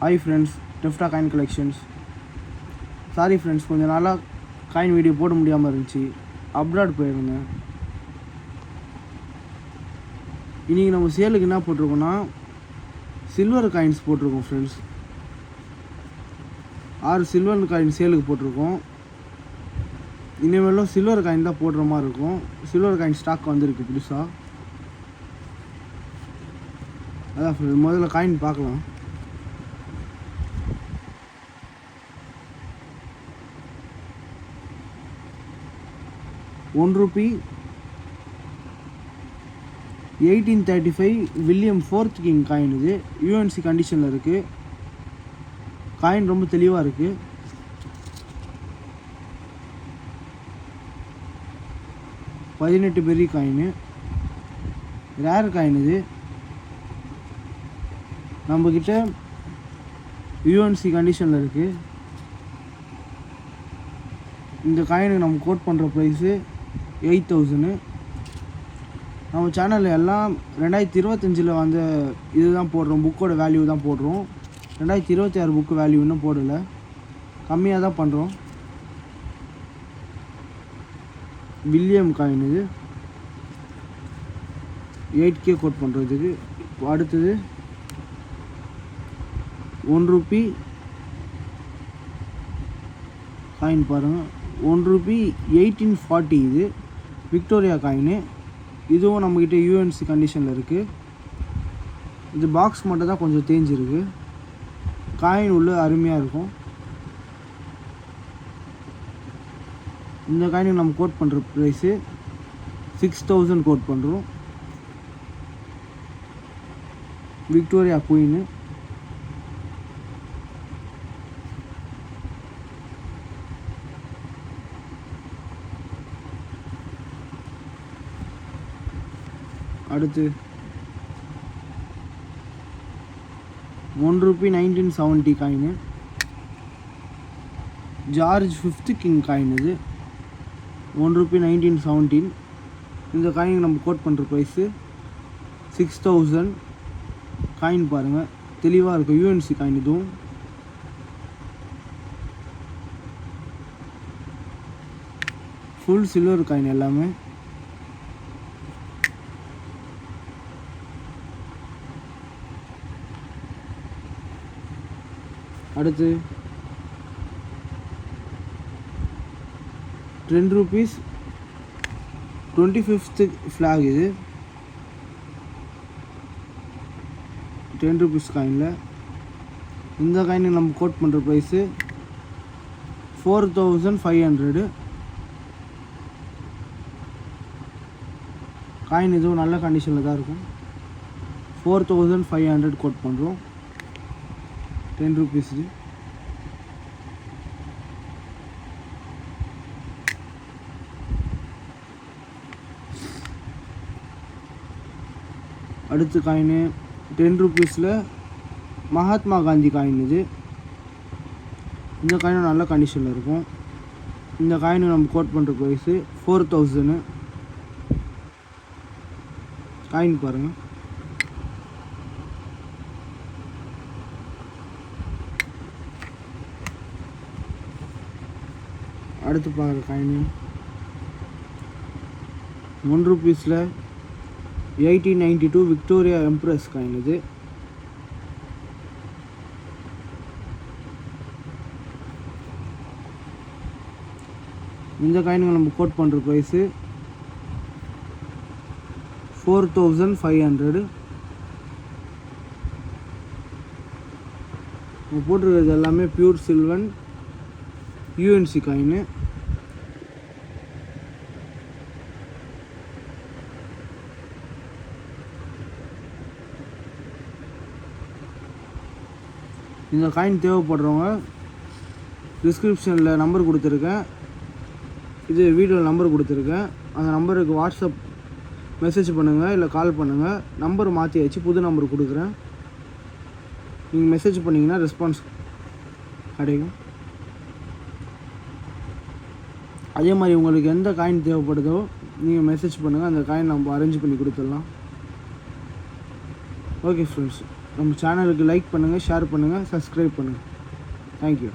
Hi friends, டெஃப்டா coin collections. Sorry friends, கொஞ்சம் நாளாக காயின் வீடியோ போட முடியாமல் இருந்துச்சு. அப்ராட் போயிருந்தேன். இன்றைக்கி நம்ம சேலுக்கு என்ன போட்டிருக்கோன்னா சில்வர் காயின்ஸ் போட்டிருக்கோம் ஃப்ரெண்ட்ஸ். 6 சில்வர் காயின் சேலுக்கு போட்டிருக்கோம். இனிமேலும் சில்வர் காயின் தான் போடுற மாதிரி இருக்கும். சில்வர் காயின் ஸ்டாக் வந்திருக்கு புதுசாக. அதான் ஃப்ரெண்ட்ஸ், முதல்ல காயின் பார்க்கலாம். ₹1 1835 வில்லியம் 4th கிங் காயின். இது யூஎன்சி கண்டிஷனில் இருக்குது. காயின் ரொம்ப தெளிவாக இருக்குது. $18 காயின், ரேர் காயின். இது நம்மக்கிட்ட யூஎன்சி கண்டிஷனில் இருக்குது. இந்த காயினுக்கு நம்ம கோட் பண்ணுற ப்ரைஸு 8,000. நம்ம சேனலில் எல்லாம் 2025 வந்த இது தான் போடுறோம், புக்கோட வேல்யூ தான் போடுறோம். 2026 புக்கு வேல்யூ இன்னும் போடலை, கம்மியாக தான் பண்ணுறோம். வில்லியம் காயின் இது 8K கோட் பண்ணுறதுக்கு. அடுத்தது ₹1 காயின் பாருங்கள். ₹1 1840. இது விக்டோரியா காயின். இதுவும் நம்மக்கிட்ட யூஎன்சி கண்டிஷனில் இருக்குது. இது பாக்ஸ் மட்டும் தான் கொஞ்சம் தேஞ்சிருக்கு. காயின் உள்ள அருமையாக இருக்கும். இந்த காயினுக்கு நம்ம கோட் பண்ணுற ப்ரைஸு 6,000 கோட் பண்ணுறோம். Victoria queen. அடுத்து ₹1 1970 coin. George 5th king coin. இது ₹1 1917. இந்த காயினுக்கு நம்ம கோட் பண்ணுற ப்ரைஸு 6,000. காயின் பாருங்கள், தெளிவாக இருக்குது. UNC coin. இதுவும் ஃபுல் சில்வர் காயின் எல்லாமே. அடுத்து ₹10 25th ஃப்ளாக். இது ₹10 காயினில். இந்த காயினுக்கு நம்ம கோட் பண்ணுற ப்ரைஸு 4,500. காயின் இதுவும் நல்ல கண்டிஷனில் தான் இருக்கும். 4,500 கோட் பண்ணுறோம். ₹10. அடுத்த காயின் ₹10 மகாத்மா காந்தி காயின். இது இந்த காயினும் நல்ல கண்டிஷனில் இருக்கும். இந்த காயினுக்கு நம்ம கோட் பண்ணுற ப்ரைஸு 4,000. காயின் பாருங்கள். அடுத்து பார்க்குற காயின் ₹1 1892 விக்டோரியா எம்ப்ரஸ் காயின். இது இந்த காயினுக்கு நம்ம கோட் பண்ணுற ப்ரைஸு 4,500. நம்ம போட்டிருக்கிறது எல்லாமே பியூர் சில்வர் யூஎன்சி காயின். இந்த காயின் தேவைப்படுறவங்க டிஸ்கிரிப்ஷனில் நம்பர் கொடுத்துருக்கேன். இது வீடியோவில் நம்பர் கொடுத்துருக்கேன். அந்த நம்பருக்கு வாட்ஸ்அப் மெசேஜ் பண்ணுங்கள், இல்லை கால் பண்ணுங்கள். நம்பர் மாற்றியாச்சு, புது நம்பர் கொடுக்குறேன். நீங்கள் மெசேஜ் பண்ணிங்கன்னா ரெஸ்பான்ஸ் கிடைக்கும். அதே மாதிரி உங்களுக்கு எந்த காயின் தேவைப்படுதோ நீங்கள் மெசேஜ் பண்ணுங்கள், அந்த காயின் நம்ம அரேஞ்ச் பண்ணி கொடுத்துடலாம். Okay friends. நம்ம சேனலுக்கு லைக் பண்ணுங்கள், ஷேர் பண்ணுங்கள், சப்ஸ்கிரைப் பண்ணுங்கள். தேங்க்யூ.